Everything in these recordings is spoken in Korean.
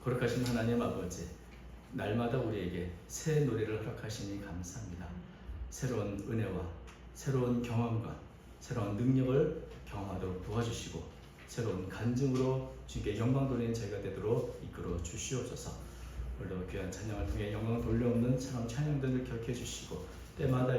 거룩하신 하나님 아버지, 날마다 우리에게 새 노래를 허락하시니 감사합니다. 새로운 은혜와 새로운 경험과 새로운 능력을 경험하도록 도와주시고 새로운 간증으로 주님께 영광 돌리는 저희가 되도록 이끌어 주시옵소서. 오늘도 귀한 찬양을 통해 영광 돌려오는 새로운 찬양들을 기억해 주시고 때마다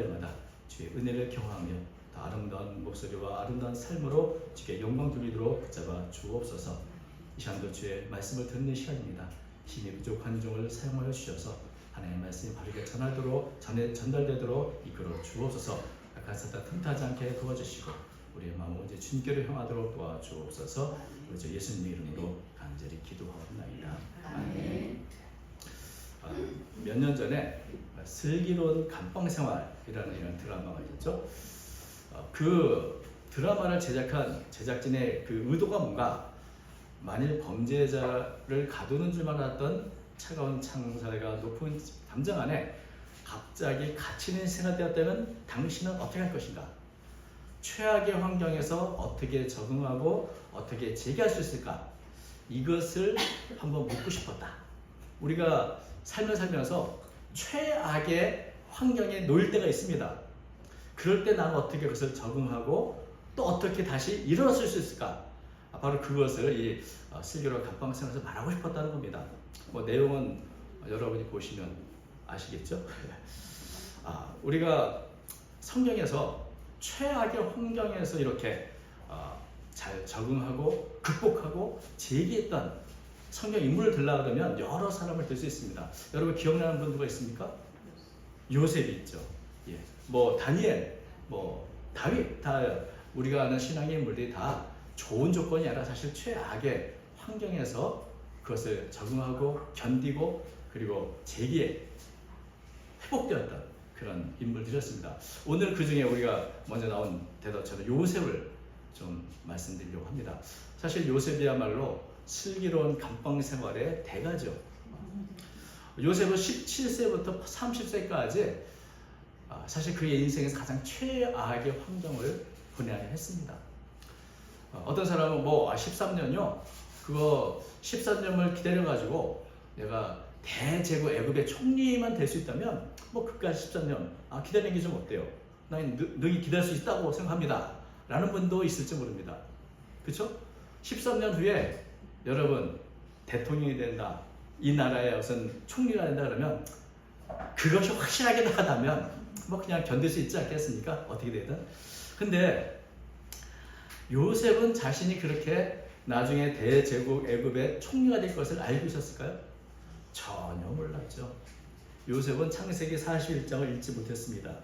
주의 은혜를 경험하며 더 아름다운 목소리와 아름다운 삶으로 주께 영광 돌리도록 붙잡아 주옵소서. 이 시간도 주의 말씀을 듣는 시간입니다. 힘이 부족한 종을 사용하여 주셔서 하나님의 말씀이 바르게 전달되도록 이끌어 주옵소서. 약한 사탄 틈타지 않게 도와주시고 우리의 마음을 언제 주님께로 향하도록 도와주옵소서. 우리 주 예수님의 이름으로 간절히 기도하옵나이다. 아멘. 몇 년 전에 슬기로운 감방생활이라는 이런 드라마가 있었죠. 그 드라마를 제작한 제작진의 그 의도가 뭔가, 만일 범죄자를 가두는 줄만 알았던 차가운 창살과 높은 담장 안에 갑자기 갇히는 생활이 되었다면 당신은 어떻게 할 것인가? 최악의 환경에서 어떻게 적응하고 어떻게 재기할 수 있을까? 이것을 한번 묻고 싶었다. 우리가 삶을 살면서 최악의 환경에 놓일 때가 있습니다. 그럴 때 나는 어떻게 그것을 적응하고 또 어떻게 다시 일어설 수 있을까? 바로 그것을 이 슬기로운 감방생활에서 말하고 싶었다는 겁니다. 내용은 여러분이 보시면 아시겠죠? 우리가 성경에서 최악의 환경에서 이렇게 잘 적응하고 극복하고 재기했던 성경 인물을 들락하면 여러 사람을 들 수 있습니다. 여러분 기억나는 분 누가 있습니까? 요셉이 있죠. 예. 다니엘, 다윗, 다 우리가 아는 신앙의 인물들이 다 좋은 조건이 아니라 사실 최악의 환경에서 그것을 적응하고 견디고 그리고 재기에 회복되었던 그런 인물들이었습니다. 오늘 그 중에 우리가 먼저 나온 대답처럼 요셉을 좀 말씀드리려고 합니다. 사실 요셉이야말로 슬기로운 감방 생활의 대가죠. 요셉은 17세부터 30세까지 사실 그의 인생에서 가장 최악의 환경을 보내야 했습니다. 어떤 사람은 13년요? 그거 13년을 기다려가지고 내가 대제국 애굽의 총리만 될 수 있다면 그까지 13년 기다리는 게 좀 어때요? 나 능히 기다릴 수 있다고 생각합니다. 라는 분도 있을지 모릅니다. 그렇죠? 13년 후에 여러분 대통령이 된다, 이 나라의 무슨 총리가 된다 그러면 그것이 확실하게 나타나면 그냥 견딜 수 있지 않겠습니까? 어떻게 되든. 근데 요셉은 자신이 그렇게 나중에 대제국 애굽의 총리가 될 것을 알고 있었을까요? 전혀 몰랐죠. 요셉은 창세기 41장을 읽지 못했습니다.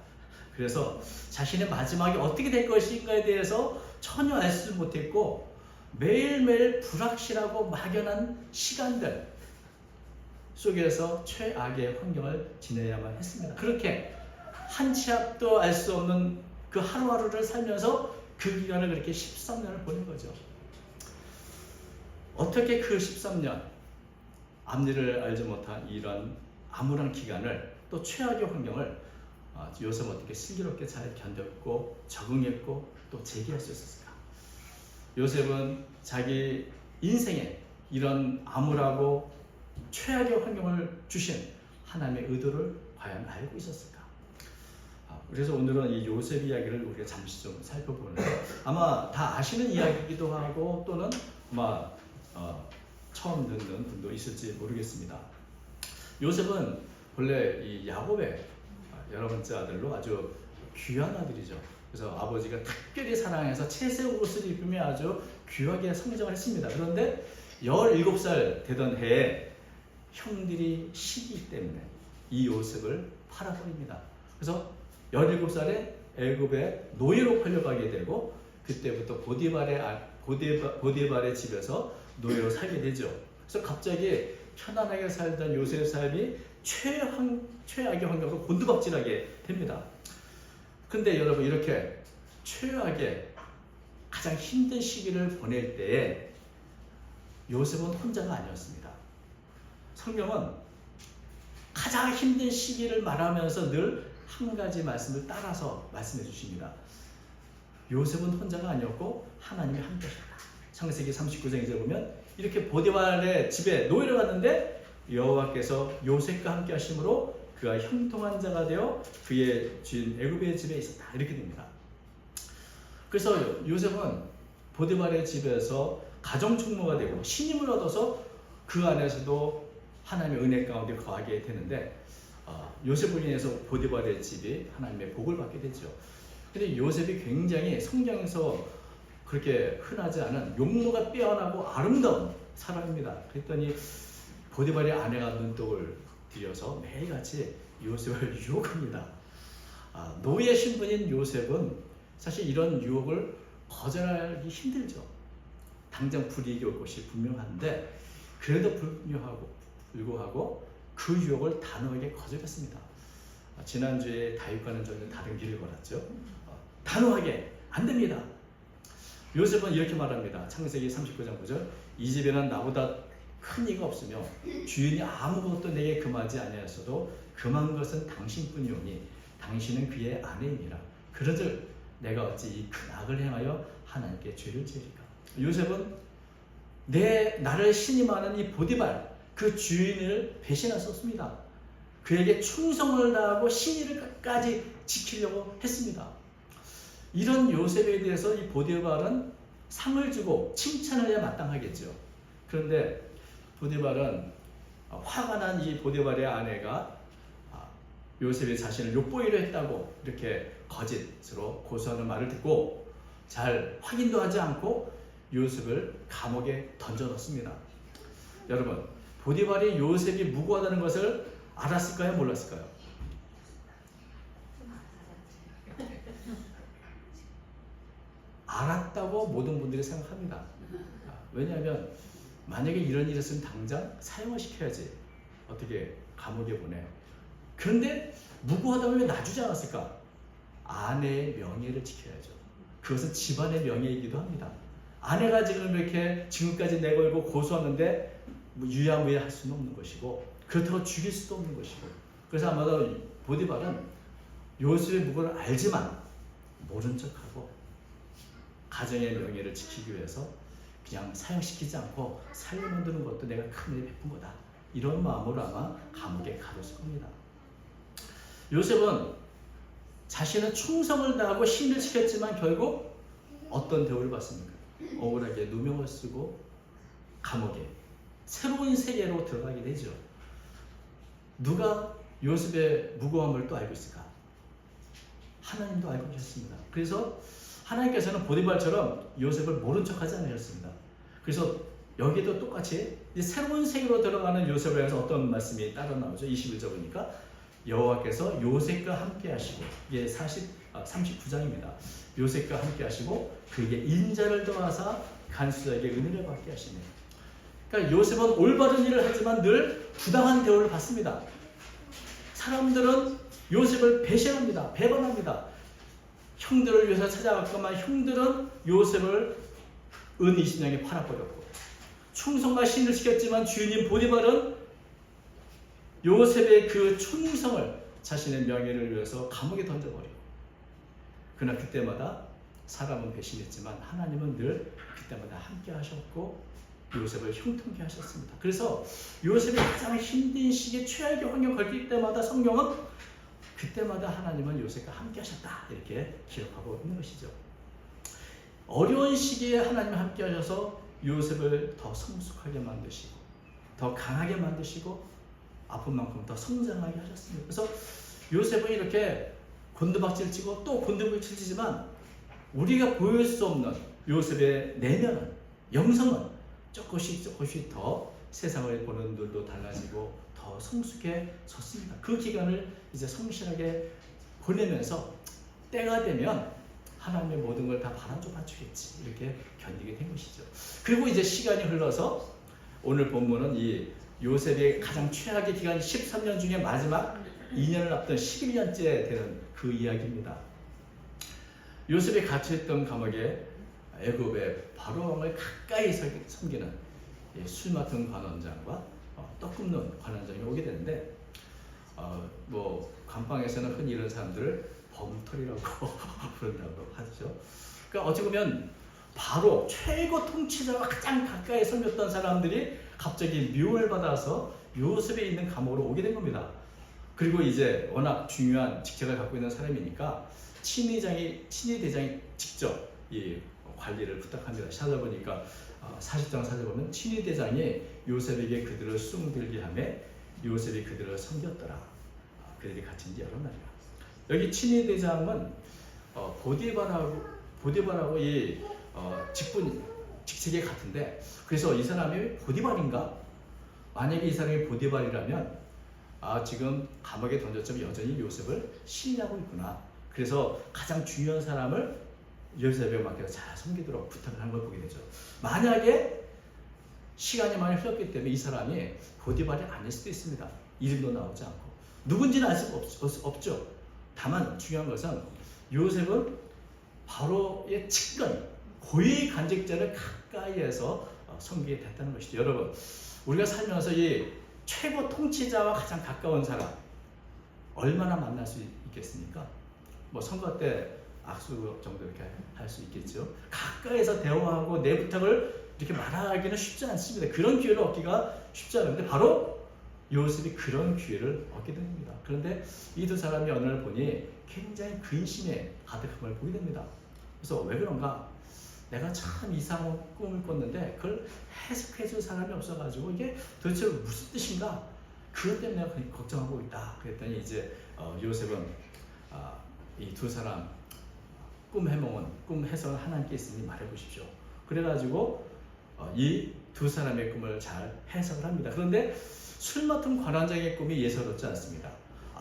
그래서 자신의 마지막이 어떻게 될 것인가에 대해서 전혀 알지 못했고 매일매일 불확실하고 막연한 시간들 속에서 최악의 환경을 지내야만 했습니다. 그렇게 한 치 앞도 알 수 없는 그 하루하루를 살면서 그 기간을 그렇게 13년을 보낸 거죠. 어떻게 그 13년 앞일을 알지 못한 이런 암울한 기간을 또 최악의 환경을 요셉은 어떻게 슬기롭게 잘 견뎠고 적응했고 또 재기할 수 있었을까? 요셉은 자기 인생에 이런 암울하고 최악의 환경을 주신 하나님의 의도를 과연 알고 있었을까? 그래서 오늘은 이 요셉 이야기를 우리가 잠시 좀 살펴보는데 아마 다 아시는 이야기이기도 하고 또는 아마 처음 듣는 분도 있을지 모르겠습니다. 요셉은 본래 이 야곱의 여러 번째 아들로 아주 귀한 아들이죠. 그래서 아버지가 특별히 사랑해서 채색 옷을 입으며 아주 귀하게 성장을 했습니다. 그런데 17살 되던 해에 형들이 시기 때문에 이 요셉을 팔아버립니다. 그래서 17살에 애굽의 노예로 팔려가게 되고 그때부터 보디발의 집에서 노예로 살게 되죠. 그래서 갑자기 편안하게 살던 요셉의 삶이 최악의 환경으로 곤두박질하게 됩니다. 근데 여러분 이렇게 최악의 가장 힘든 시기를 보낼 때에 요셉은 혼자가 아니었습니다. 성경은 가장 힘든 시기를 말하면서 늘 한 가지 말씀을 따라서 말씀해 주십니다. 요셉은 혼자가 아니었고 하나님이 함께하셨다. 창세기 39장 2절 보면 이렇게 보디발의 집에 노예로 갔는데 여호와께서 요셉과 함께 하심으로 그가 형통한 자가 되어 그의 주인 애굽의 집에 있었다. 이렇게 됩니다. 그래서 요셉은 보디발의 집에서 가정총무가 되고 신임을 얻어서 그 안에서도 하나님의 은혜 가운데 거하게 되는데 요셉을 인해서 보디발의 집이 하나님의 복을 받게 되죠. 근데 요셉이 굉장히 성경에서 그렇게 흔하지 않은 용모가 빼어나고 아름다운 사람입니다. 그랬더니 보디발의 아내가 눈독을 들여서 매일같이 요셉을 유혹합니다. 노예 신분인 요셉은 사실 이런 유혹을 거절하기 힘들죠. 당장 불이익이 올 것이 분명한데 그래도 불구하고 그 유혹을 단호하게 거절했습니다. 지난주에 다윗과는 전혀 다른 길을 걸었죠. 단호하게 안 됩니다. 요셉은 이렇게 말합니다. 창세기 39장 9절 이 집에는 나보다 큰 이가 없으며 주인이 아무것도 내게 금하지 아니하였어도 금한 것은 당신뿐이오니 당신은 그의 아내이니라. 그러즉 내가 어찌 이 큰 악을 행하여 하나님께 죄를 지으리까. 요셉은 나를 신임하는 이 보디발 그 주인을 배신했었습니다. 그에게 충성을 다하고 신의를 끝까지 지키려고 했습니다. 이런 요셉에 대해서 이 보디발은 상을 주고 칭찬을 해야 마땅하겠죠. 그런데 보디발은 화가 난 이 보디발의 아내가 요셉이 자신을 욕보이려 했다고 이렇게 거짓으로 고소하는 말을 듣고 잘 확인도 하지 않고 요셉을 감옥에 던져넣습니다. 여러분, 보디발이 요셉이 무고하다는 것을 알았을까요? 몰랐을까요? 알았다고 모든 분들이 생각합니다. 왜냐하면 만약에 이런 일이 있으면 당장 사형을 시켜야지. 어떻게 감옥에 보내. 그런데 무고하다고 왜 놔주지 않았을까? 아내의 명예를 지켜야죠. 그것은 집안의 명예이기도 합니다. 아내가 지금 이렇게 지금까지 내걸고 고소하는데 유야무야 할 수는 없는 것이고 그렇다고 죽일 수도 없는 것이고 그래서 아마도 보디발은 요셉의 무고를 알지만 모른 척하고 가정의 명예를 지키기 위해서 그냥 사형시키지 않고 살려만드는 것도 내가 큰 은혜 베푼 거다. 이런 마음으로 아마 감옥에 가뒀을 겁니다. 요셉은 자신은 충성을 다하고 신을 지켰지만 결국 어떤 대우를 받습니까? 억울하게 누명을 쓰고 감옥에 새로운 세계로 들어가게 되죠. 누가 요셉의 무고함을 또 알고 있을까? 하나님도 알고 계셨습니다. 그래서 하나님께서는 보디발처럼 요셉을 모른 척하지 않으셨습니다. 그래서 여기도 똑같이 이제 새로운 세계로 들어가는 요셉에 대해서 어떤 말씀이 따라 나오죠. 21절 보니까 여호와께서 요셉과 함께 하시고 이게 39장입니다. 요셉과 함께 하시고 그에게 인자를 더하사 간수자에게 은혜를 받게 하시네. 그러니까 요셉은 올바른 일을 하지만 늘 부당한 대우를 받습니다. 사람들은 요셉을 배신합니다. 배반합니다. 형들을 위해서 찾아갔건만 형들은 요셉을 은 20냥에 팔아버렸고 충성과 신을 지켰지만 주인인 보디발은 요셉의 그 충성을 자신의 명예를 위해서 감옥에 던져버리고 그러나 그때마다 사람은 배신했지만 하나님은 늘 그때마다 함께 하셨고 요셉을 형통케 하셨습니다. 그래서 요셉이 가장 힘든 시기에 최악의 환경을 걸릴 때마다 성경은 그때마다 하나님은 요셉과 함께 하셨다 이렇게 기록하고 있는 것이죠. 어려운 시기에 하나님 함께 하셔서 요셉을 더 성숙하게 만드시고 더 강하게 만드시고 아픈 만큼 더 성장하게 하셨습니다. 그래서 요셉은 이렇게 곤두박질 치고 또 곤두박질 치지만 우리가 보일 수 없는 요셉의 내면은 영성은 조금씩 더 세상을 보는 눈도 달라지고 더 성숙해졌습니다. 그 기간을 이제 성실하게 보내면서 때가 되면 하나님의 모든 걸 다 받아줘 주겠지 이렇게 견디게 된 것이죠. 그리고 이제 시간이 흘러서 오늘 본문은 이 요셉의 가장 최악의 기간 13년 중에 마지막 2년을 앞둔 11년째 되는 그 이야기입니다. 요셉이 갇혀있던 감옥에 애굽의 바로 왕을 가까이 섬기는 술 맡은 관원장과 떡 굽는 관원장이 오게 되는데 관방에서는 흔히 이런 사람들을 범털이라고 부른다고 하죠. 그러니까 어찌 보면 바로 최고 통치자와 가장 가까이 섬겼던 사람들이 갑자기 미움을 받아서 요셉에 있는 감옥으로 오게 된 겁니다. 그리고 이제 워낙 중요한 직책을 갖고 있는 사람이니까 친위대장이 직접 이 관리를 부탁합니다. 찾아보니까 40장 찾아보면 친위대장이 요셉에게 그들을 수용들게 하며 요셉이 그들을 섬겼더라. 그들이 갇힌 지 여러 날이라. 여기 친위대장은 보디발하고 이 직책이 같은데, 그래서 이 사람이 보디발인가? 만약에 이 사람이 보디발이라면 지금 감옥에 던졌지만 여전히 요셉을 신뢰하고 있구나. 그래서 가장 중요한 사람을 요셉에게 맡겨서 잘 섬기도록 부탁을 한 걸 보게 되죠. 만약에 시간이 많이 흘렀기 때문에 이 사람이 보디발이 아닐 수도 있습니다. 이름도 나오지 않고 누군지는 알 수 없죠. 다만 중요한 것은 요셉은 바로의 측근, 고위 간직자를 가까이에서 섬기게 됐다는 것이죠. 여러분, 우리가 살면서 이 최고 통치자와 가장 가까운 사람 얼마나 만날 수 있겠습니까? 뭐 선거 때 악수 정도 이렇게 할 수 있겠죠. 가까이서 대화하고 내 부탁을 이렇게 말하기는 쉽지 않습니다. 그런 기회를 얻기가 쉽지 않은데 바로 요셉이 그런 기회를 얻게 됩니다. 그런데 이 두 사람이 어느 날 보니 굉장히 근심에 가득함을 보게 됩니다. 그래서 왜 그런가? 내가 참 이상한 꿈을 꿨는데 그걸 해석해 줄 사람이 없어가지고 이게 도대체 무슨 뜻인가? 그것 때문에 내가 걱정하고 있다. 그랬더니 이제 요셉은 이 두 사람 꿈 해석을 하나님께 있으니 말해보십시오. 그래가지고 이 두 사람의 꿈을 잘 해석을 합니다. 그런데 술 맡은 관원장의 꿈이 예사롭지 않습니다.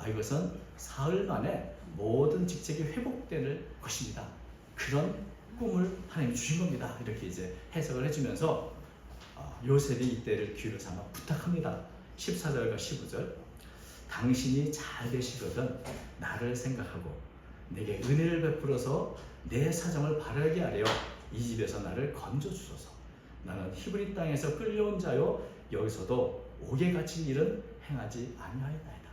이것은 사흘 만에 모든 직책이 회복될 것입니다. 그런 꿈을 하나님이 주신 겁니다. 이렇게 이제 해석을 해주면서 요셉이 이때를 기회를 삼아 부탁합니다. 14절과 15절. 당신이 잘 되시거든 나를 생각하고 내게 은혜를 베풀어서 내 사정을 바르게 하려 이 집에서 나를 건져 주소서. 나는 히브리 땅에서 끌려온 자요 여기서도 옥에 갇힌 일은 행하지 아니하였나이다.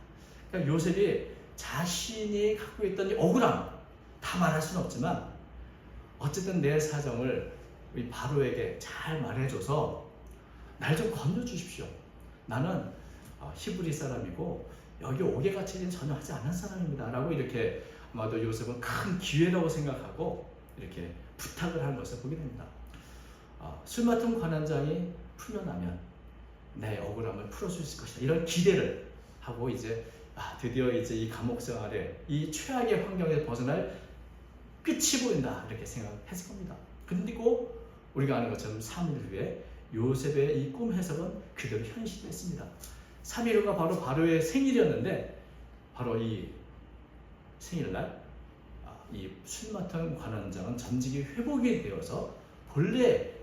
그러니까 요셉이 자신이 갖고 있던 이 억울함 다 말할 수는 없지만 어쨌든 내 사정을 우리 바로에게 잘 말해줘서 날 좀 건져 주십시오. 나는 히브리 사람이고 여기 옥에 갇힌 일은 전혀 하지 않은 사람입니다. 라고 이렇게 아마도 요셉은 큰 기회라고 생각하고 이렇게 부탁을 하는 것을 보게 됩니다. 술 맡은 관원장이 풀려나면 내 억울함을 풀어줄 수 있을 것이다. 이런 기대를 하고 이제 드디어 이제 이 감옥 생활에 이 최악의 환경에서 벗어날 끝이 보인다. 이렇게 생각했을 겁니다. 그리고 우리가 아는 것처럼 3일 후에 요셉의 이 꿈 해석은 그대로 현실됐습니다. 3일 후가 바로 바로의 생일이었는데 바로 이 생일날 이 술 맡은 관원장은 전직이 회복이 되어서 본래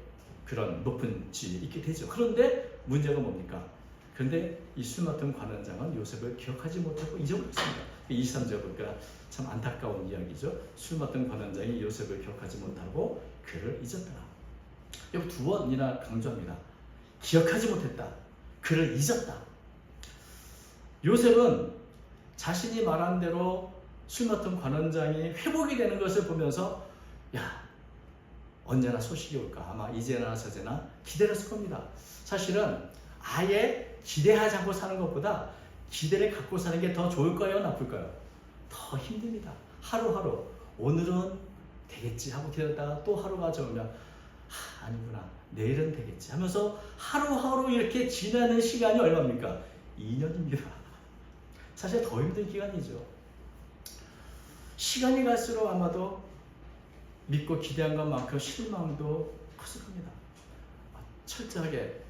그런 높은 지위에 있게 되죠. 그런데 문제가 뭡니까? 그런데 이 술 맡은 관원장은 요셉을 기억하지 못하고 잊어버렸습니다. 23절 보니까 참 안타까운 이야기죠. 술 맡은 관원장이 요셉을 기억하지 못하고 그를 잊었더라. 여기 두 번이나 강조합니다. 기억하지 못했다. 그를 잊었다. 요셉은 자신이 말한 대로 술 맡은 관원장이 회복이 되는 것을 보면서 언제나 소식이 올까? 아마 이제나 저제나 기다렸을 겁니다. 사실은 아예 기대하지 않고 사는 것보다 기대를 갖고 사는 게 더 좋을까요? 나쁠까요? 더 힘듭니다. 하루하루 오늘은 되겠지 하고 기다렸다가 또 하루가 저으면 아니구나 내일은 되겠지 하면서 하루하루 이렇게 지나는 시간이 얼마입니까? 2년입니다. 사실 더 힘든 기간이죠. 시간이 갈수록 아마도 믿고 기대한 것만큼 실망도 컸을 겁니다. 철저하게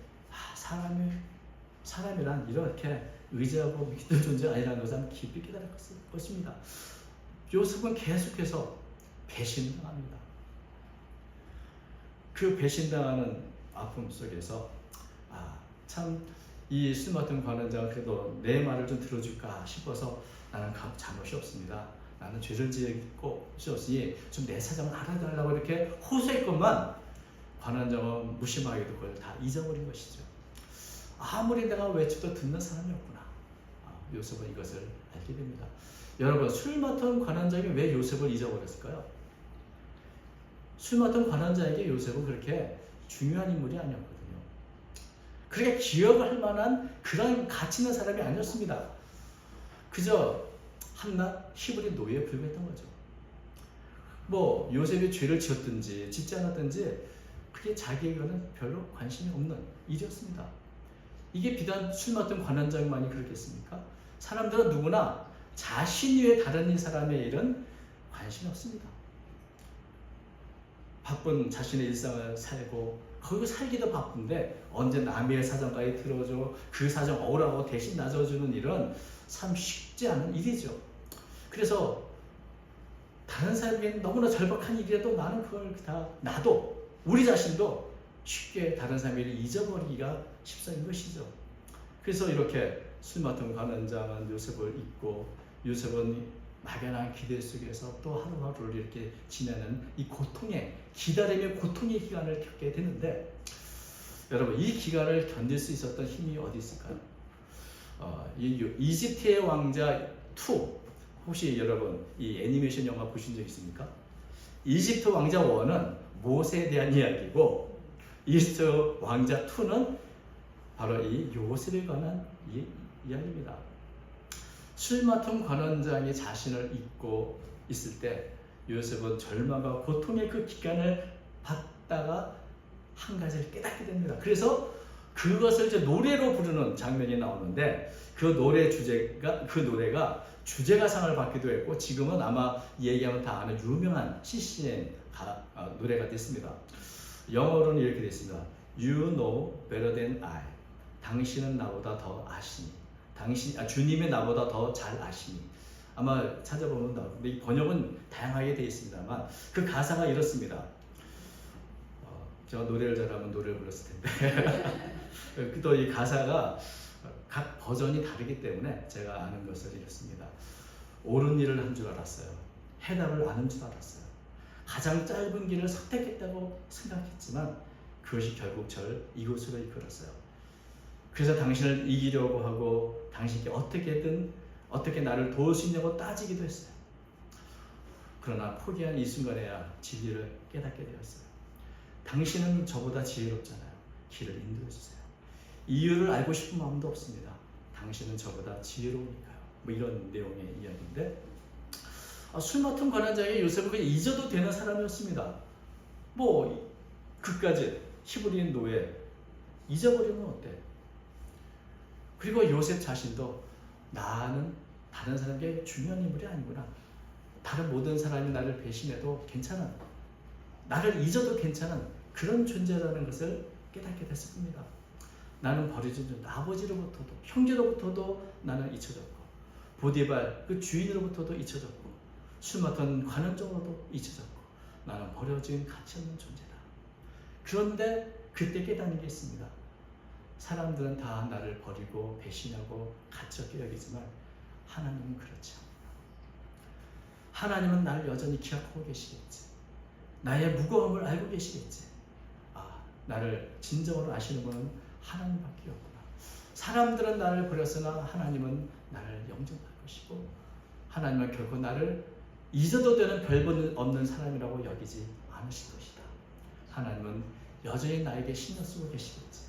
사람이란 이렇게 의지하고 믿을 존재가 아니라는 것을 깊이 깨달았을 것입니다. 요셉은 계속해서 배신당합니다. 그 배신당하는 아픔 속에서 참 이 술 맡은 관원장은 그래도 내 말을 좀 들어줄까 싶어서 나는 잘못이 없습니다. 나는 죄를 지었고 없으니 좀 내 사정을 알아달라고 이렇게 호소했건만 관원장은 무심하게도 그걸 다 잊어버린 것이죠. 아무리 내가 외쳐도 듣는 사람이 없구나. 요셉은 이것을 알게 됩니다. 여러분, 술 맡은 관원장이 왜 요셉을 잊어버렸을까요? 술 맡은 관원자에게 요셉은 그렇게 중요한 인물이 아니었거든요. 그렇게 기억을 할 만한 그런 가치 있는 사람이 아니었습니다. 그저 한낱 히브리 노예에 불과했던 거죠. 뭐 요셉이 죄를 지었든지 짓지 않았든지 그게 자기에게는 별로 관심이 없는 일이었습니다. 이게 비단 술 맡은 관원장만이 그렇겠습니까? 사람들은 누구나 자신 위에 다른 사람의 일은 관심이 없습니다. 바쁜 자신의 일상을 살고 거기서 살기도 바쁜데 언제 남의 사정까지 들어줘 그 사정 억울하고 대신 나눠주는 일은 참 쉽지 않은 일이죠. 그래서 다른 사람에게는 너무나 절박한 일이라도 나는 그걸 다 나도 우리 자신도 쉽게 다른 사람의 일을 잊어버리기가 쉽사인 것이죠. 그래서 이렇게 술 맡은 관원장은 요셉을 잊고 요셉은 막연한 기대 속에서 또 하루하루를 이렇게 지내는 이 고통의 기다림의 고통의 기간을 겪게 되는데 여러분 이 기간을 견딜 수 있었던 힘이 어디 있을까요? 이집트의 왕자 2 혹시 여러분 이 애니메이션 영화 보신 적 있습니까? 이집트 왕자 1은 모세에 대한 이야기고 이집트 왕자 2는 바로 이 요셉에 관한 이야기입니다. 술 맡은 관원장이 자신을 잊고 있을 때 요셉은 절망과 고통의 그 기간을 받다가 한 가지를 깨닫게 됩니다. 그래서 그것을 이제 노래로 부르는 장면이 나오는데 그 노래가 주제가상을 받기도 했고 지금은 아마 얘기하면 다 아는 유명한 CCM 노래가 됐습니다. 영어로는 이렇게 됐습니다. You know better than I. 당신은 나보다 더 아시니. 주님이 나보다 더 잘 아시니. 아마 찾아보면 나오는데 이 번역은 다양하게 되어 있습니다만 그 가사가 이렇습니다. 제가 노래를 잘하면 노래를 불렀을 텐데 또 이 가사가 각 버전이 다르기 때문에 제가 아는 것을 이렇습니다. 옳은 일을 한 줄 알았어요. 해답을 아는 줄 알았어요. 가장 짧은 길을 선택했다고 생각했지만 그것이 결국 저를 이곳으로 이끌었어요. 그래서 당신을 이기려고 하고 당신께 어떻게 나를 도울 수 있냐고 따지기도 했어요. 그러나 포기한 이 순간에야 진리를 깨닫게 되었어요. 당신은 저보다 지혜롭잖아요. 길을 인도해 주세요. 이유를 알고 싶은 마음도 없습니다. 당신은 저보다 지혜로우니까요. 뭐 이런 내용의 이야기인데 술 맡은 관원장이 요셉을 그냥 잊어도 되는 사람이었습니다. 뭐 그까지 히브리인 노예 잊어버리면 어때? 그리고 요셉 자신도 나는 다른 사람에게 중요한 인물이 아니구나. 다른 모든 사람이 나를 배신해도 괜찮은, 나를 잊어도 괜찮은 그런 존재라는 것을 깨닫게 됐을 겁니다. 나는 버려진 존재, 아버지로부터도 형제로부터도 나는 잊혀졌고 보디발 그 주인으로부터도 잊혀졌고 술 맡은 관원장으로도 잊혀졌고 나는 버려진 가치 없는 존재다. 그런데 그때 깨닫는 게 있습니다. 사람들은 다 나를 버리고 배신하고 가치 없게 여기지만 하나님은 그렇지 않다. 하나님은 나를 여전히 기억하고 계시겠지. 나의 무거움을 알고 계시겠지. 나를 진정으로 아시는 분은 하나님밖에 없구나. 사람들은 나를 버렸으나 하나님은 나를 영접할 것이고 하나님은 결코 나를 잊어도 되는 별본 없는 사람이라고 여기지 않으실 것이다. 하나님은 여전히 나에게 신경 쓰고 계시겠지.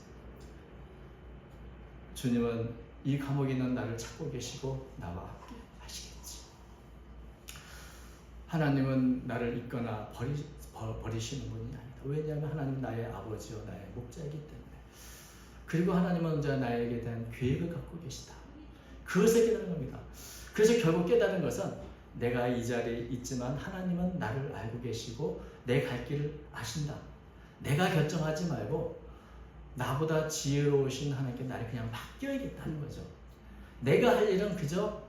주님은 이 감옥에 있는 나를 찾고 계시고 나와 함께 하시겠지. 하나님은 나를 잊거나 버리시는 분이 아니다. 왜냐하면 하나님은 나의 아버지요 나의 목자이기 때문에. 그리고 하나님은 나에게 대한 계획을 갖고 계시다. 그것을 깨달은 겁니다. 그래서 결국 깨달은 것은 내가 이 자리에 있지만 하나님은 나를 알고 계시고 내 갈 길을 아신다. 내가 결정하지 말고 나보다 지혜로우신 하나님께 나를 그냥 맡겨야겠다는 거죠. 내가 할 일은 그저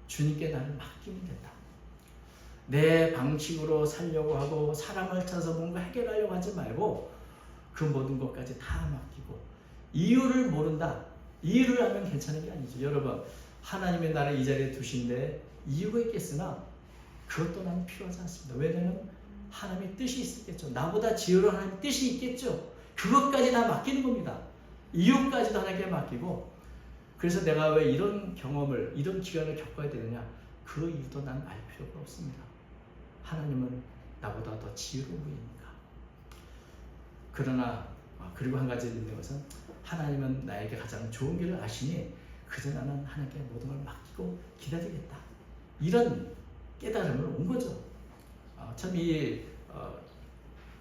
주님께 나를 맡기면 된다. 내 방식으로 살려고 하고 사람을 찾아서 뭔가 해결하려고 하지 말고 그 모든 것까지 다 맡기고 이유를 모른다. 이유를 알면 괜찮은 게 아니죠. 여러분 하나님의 나를 이 자리에 두신데 이유가 있겠으나 그것도 나는 필요하지 않습니다. 왜냐하면 하나님의 뜻이 있겠죠. 나보다 지혜로운 하나님의 뜻이 있겠죠. 그것까지 다 맡기는 겁니다. 이유까지도 하나님께 맡기고 그래서 내가 왜 이런 경험을 이런 기간을 겪어야 되느냐 그 이유도 난 알 필요가 없습니다. 하나님은 나보다 더 지혜로운 분이니까 그러나 그리고 한 가지 있는 것은 하나님은 나에게 가장 좋은 길을 아시니 그저 나는 하나님께 모든 걸 맡기고 기다리겠다. 이런 깨달음을 온 거죠. 참이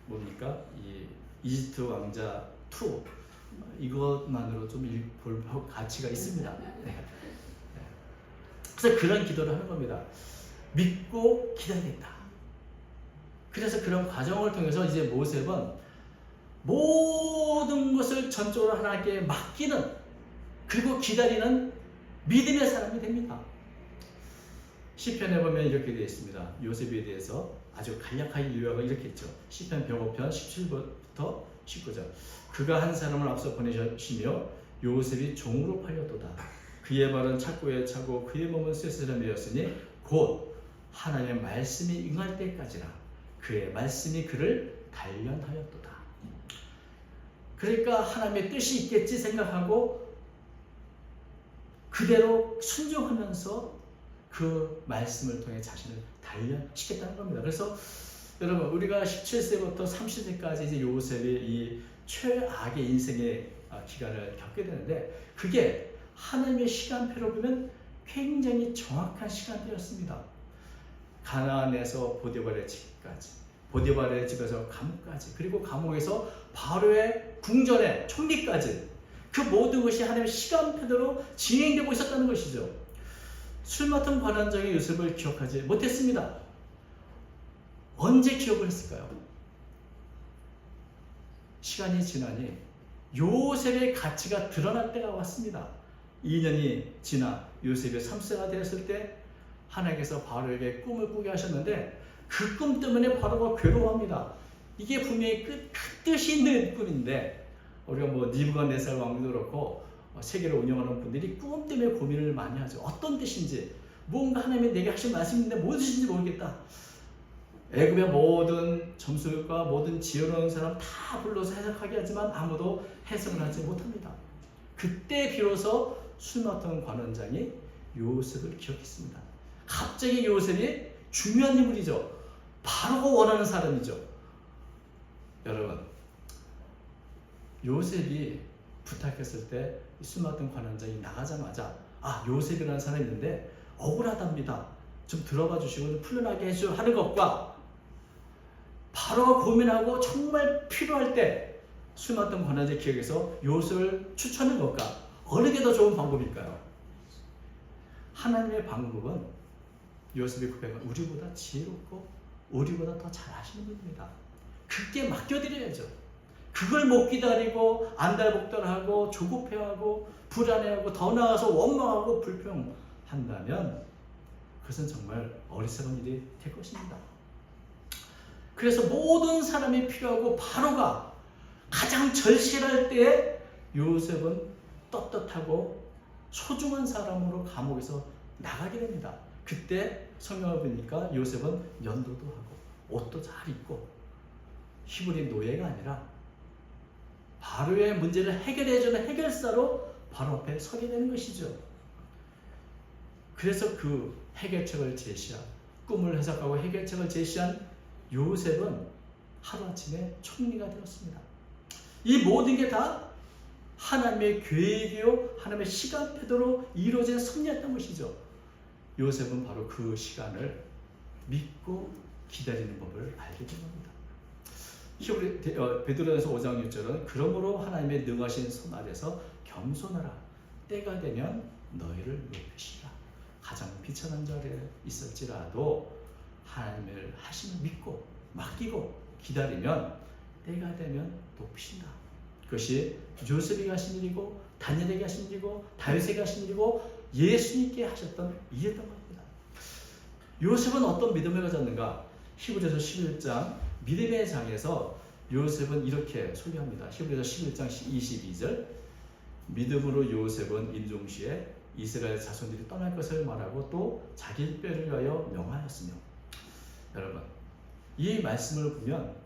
뭡니까? 이 이집트 왕자 2 이것만으로 좀 볼 가치가 있습니다. 네. 그래서 그런 기도를 하는 겁니다. 믿고 기다리겠다. 그래서 그런 과정을 통해서 이제 모세는 모든 것을 전적으로 하나님께 맡기는 그리고 기다리는 믿음의 사람이 됩니다. 시편에 보면 이렇게 되어 있습니다. 요셉에 대해서 아주 간략하게 요약을 이렇게 했죠. 시편 105편 17부터 19절. 그가 한 사람을 앞서 보내시며 요셉이 종으로 팔렸도다. 그의 발은 착고에 차고 그의 몸은 쇠쇠함이었으니 곧 하나님의 말씀이 응할 때까지라. 그의 말씀이 그를 단련하였도다. 그러니까 하나님의 뜻이 있겠지 생각하고 그대로 순종하면서 그 말씀을 통해 자신을 단련시켰다는 겁니다. 그래서 여러분 우리가 17세부터 30세까지 이제 요셉이 이 최악의 인생의 기간을 겪게 되는데 그게 하나님의 시간표로 보면 굉장히 정확한 시간대였습니다. 가나안에서 보디발의 집까지, 보디발의 집에서 감옥까지, 그리고 감옥에서 바로의 궁전에 총리까지 그 모든 것이 하나님의 시간표대로 진행되고 있었다는 것이죠. 술 맡은 관원장이 요셉을 기억하지 못했습니다. 언제 기억을 했을까요? 시간이 지나니 요셉의 가치가 드러날 때가 왔습니다. 2년이 지나 요셉이 3세가 되었을 때 하나님께서 바로에게 꿈을 꾸게 하셨는데 그 꿈 때문에 바로가 괴로워합니다. 이게 분명히 큰 뜻이 있는 꿈인데 우리가 니부갓네살 왕도 그렇고 세계를 운영하는 분들이 꿈 때문에 고민을 많이 하죠. 어떤 뜻인지, 뭔가 하나님이 내게 하신 말씀인데 무슨 뜻인지 모르겠다. 애굽의 모든 점술과 모든 지혜로운 사람 다 불러서 해석하게 하지만 아무도 해석을 하지 못합니다. 그때 비로소 술 맡은 관원장이 요셉을 기억했습니다. 갑자기 요셉이 중요한 인물이죠. 바로가 원하는 사람이죠. 여러분, 요셉이 부탁했을 때 술 맡은 관원장이 나가자마자 요셉이라는 사람이 있는데 억울하답니다. 좀 들어봐 주시고 좀 풀려나게 해줘 하는 것과 바로가 고민하고 정말 필요할 때 술 맡은 관원장의 기억에서 요셉을 추천하는 것과 어느 게 더 좋은 방법일까요? 하나님의 방법은 요셉이 고백한 우리보다 지혜롭고 우리보다 더 잘하시는 분입니다. 그게 맡겨드려야죠. 그걸 못 기다리고 안달복달하고 조급해하고 불안해하고 더 나아가서 원망하고 불평한다면 그것은 정말 어리석은 일이 될 것입니다. 그래서 모든 사람이 필요하고 바로가 가장 절실할 때에 요셉은 떳떳하고 소중한 사람으로 감옥에서 나가게 됩니다. 그때 성경을 보니까 요셉은 연도도 하고 옷도 잘 입고 히브리 노예가 아니라 바로의 문제를 해결해주는 해결사로 바로 앞에 서게 되는 것이죠. 그래서 그 해결책을 제시한, 꿈을 해석하고 해결책을 제시한 요셉은 하루아침에 총리가 되었습니다. 이 모든 게 다 하나님의 계획이요 하나님의 시간표대로 이루어진 섭리였던 것이죠. 요셉은 바로 그 시간을 믿고 기다리는 법을 알게 된 겁니다. 베드로전서 5장 6절은 그러므로 하나님의 능하신 손 아래서 겸손하라. 때가 되면 너희를 높이시라. 가장 비천한 자리에 있을지라도 하나님을 하심을 믿고 맡기고 기다리면 때가 되면 높이신다. 그것이 요셉에게 하신 일이고 다니엘에게 하신 일이고 다윗에게 하신 일이고 예수님께 하셨던 일이었던 겁니다. 요셉은 어떤 믿음을 가졌는가? 히브리서 11장 믿음의 장에서 요셉은 이렇게 소개합니다. 히브리서 11장 22절 믿음으로 요셉은 임종시에 이스라엘 자손들이 떠날 것을 말하고 또 자기 뼈를 위하여 명하였으며. 여러분, 이 말씀을 보면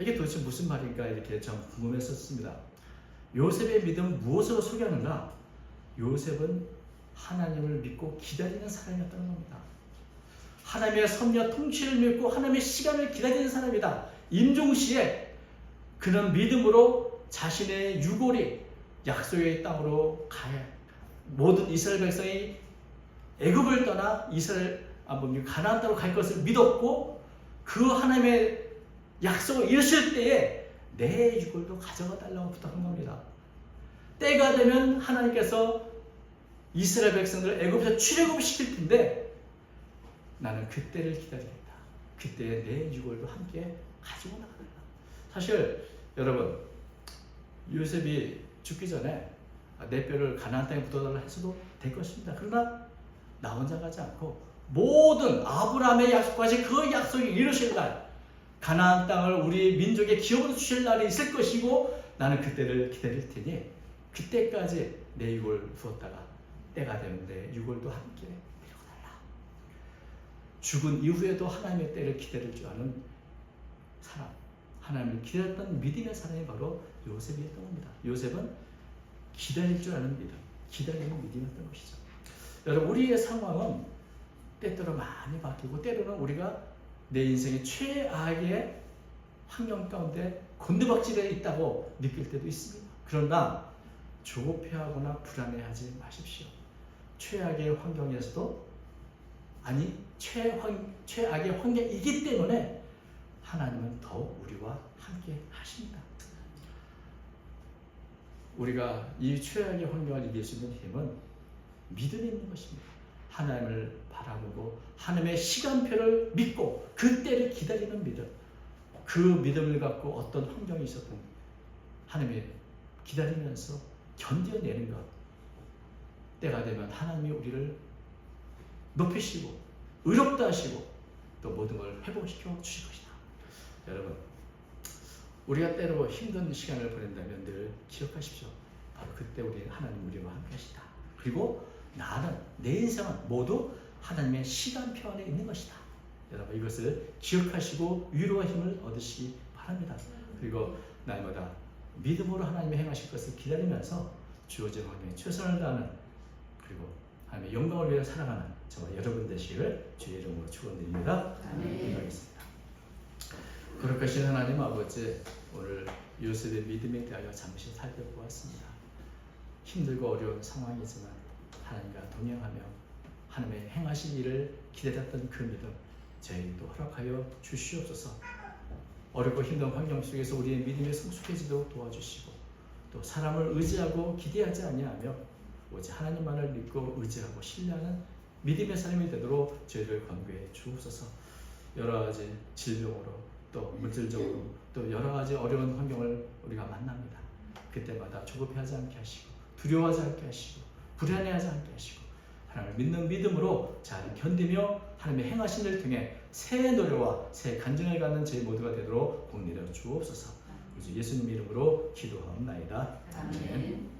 이게 도대체 무슨 말인가 이렇게 좀 궁금했었습니다. 요셉의 믿음은 무엇으로 소개하는가? 요셉은 하나님을 믿고 기다리는 사람이었다는 겁니다. 하나님의 섭리와 통치를 믿고 하나님의 시간을 기다리는 사람이다. 임종시에 그는 믿음으로 자신의 유골이 약속의 땅으로 가야 모든 이스라엘 백성이 애굽을 떠나 가나안 땅으로 갈 것을 믿었고 그 하나님의 약속을 이루실 때에 내 유골도 가져가 달라고 부탁한 겁니다. 때가 되면 하나님께서 이스라엘 백성들을 애굽에서 출애굽시킬 텐데 나는 그때를 기다리겠다. 그때에 내 유골도 함께 가지고 나가라. 사실 여러분 요셉이 죽기 전에 내 뼈를 가나안 땅에 묻어달라 했어도 될 것입니다. 그러나 나 혼자 가지 않고 모든 아브라함의 약속까지 그 약속이 이루실 날 가나안 땅을 우리 민족의 기업으로 주실 날이 있을 것이고 나는 그때를 기다릴 테니 그때까지 내 유골 두었다가 때가 되는데 유골도 함께 데리고 달라. 죽은 이후에도 하나님의 때를 기다릴 줄 아는 사람, 하나님을 기다렸던 믿음의 사람이 바로 요셉이었던 겁니다. 요셉은 기다릴 줄 아는 믿음, 기다리는 믿음이었던 것이죠. 여러분 우리의 상황은 때때로 많이 바뀌고 때로는 우리가 내 인생의 최악의 환경 가운데 곤두박질에 있다고 느낄 때도 있습니다. 그러나 조급해하거나 불안해하지 마십시오. 최악의 환경에서도 최악의 환경이기 때문에 하나님은 더욱 우리와 함께 하십니다. 우리가 이 최악의 환경을 이길 수 있는 힘은 믿음이 있는 것입니다. 하나님을 바라보고 하나님의 시간표를 믿고 그때를 기다리는 믿음. 그 믿음을 갖고 어떤 환경이 있었든 하나님이 기다리면서 견뎌내는 것. 때가 되면 하나님이 우리를 높이시고 의롭다 하시고 또 모든 걸 회복시켜 주실 것이다. 여러분 우리가 때로 힘든 시간을 보낸다면 늘 기억하십시오. 바로 그때 하나님 우리와 함께 하시다. 그리고 나는 내 인생은 모두 하나님의 시간표 안에 있는 것이다. 여러분 이것을 기억하시고 위로와 힘을 얻으시기 바랍니다. 그리고 날마다 믿음으로 하나님이 행하실 것을 기다리면서 주어진 환경에 최선을 다하는 그리고 하나님의 영광을 위해 살아가는 저와 여러분 되시기를 주의 이름으로 축원드립니다. 기도하겠습니다. 거룩하신 하나님 아버지, 오늘 요셉의 믿음에 대하여 잠시 살펴보았습니다. 힘들고 어려운 상황이지만 하나님과 동행하며 하나님의 행하신 일을 기다렸던 그 믿음 저희도 허락하여 주시옵소서. 어렵고 힘든 환경 속에서 우리의 믿음이 성숙해지도록 도와주시고 또 사람을 의지하고 기대하지 아니하며 오직 하나님만을 믿고 의지하고 신뢰하는 믿음의 삶이 되도록 저희를 권고해 주옵소서. 여러 가지 질병으로 또 물질적으로 또 여러 가지 어려운 환경을 우리가 만납니다. 그때마다 조급해하지 않게 하시고 두려워하지 않게 하시고 불안해하지 않게 하시고 하나님을 믿는 믿음으로 잘 견디며 하나님의 행하신 일을 통해 새 노래와 새 간증을 갖는 저희 모두가 되도록 복 내려 주옵소서. 예수님 이름으로 기도하옵나이다. 아멘.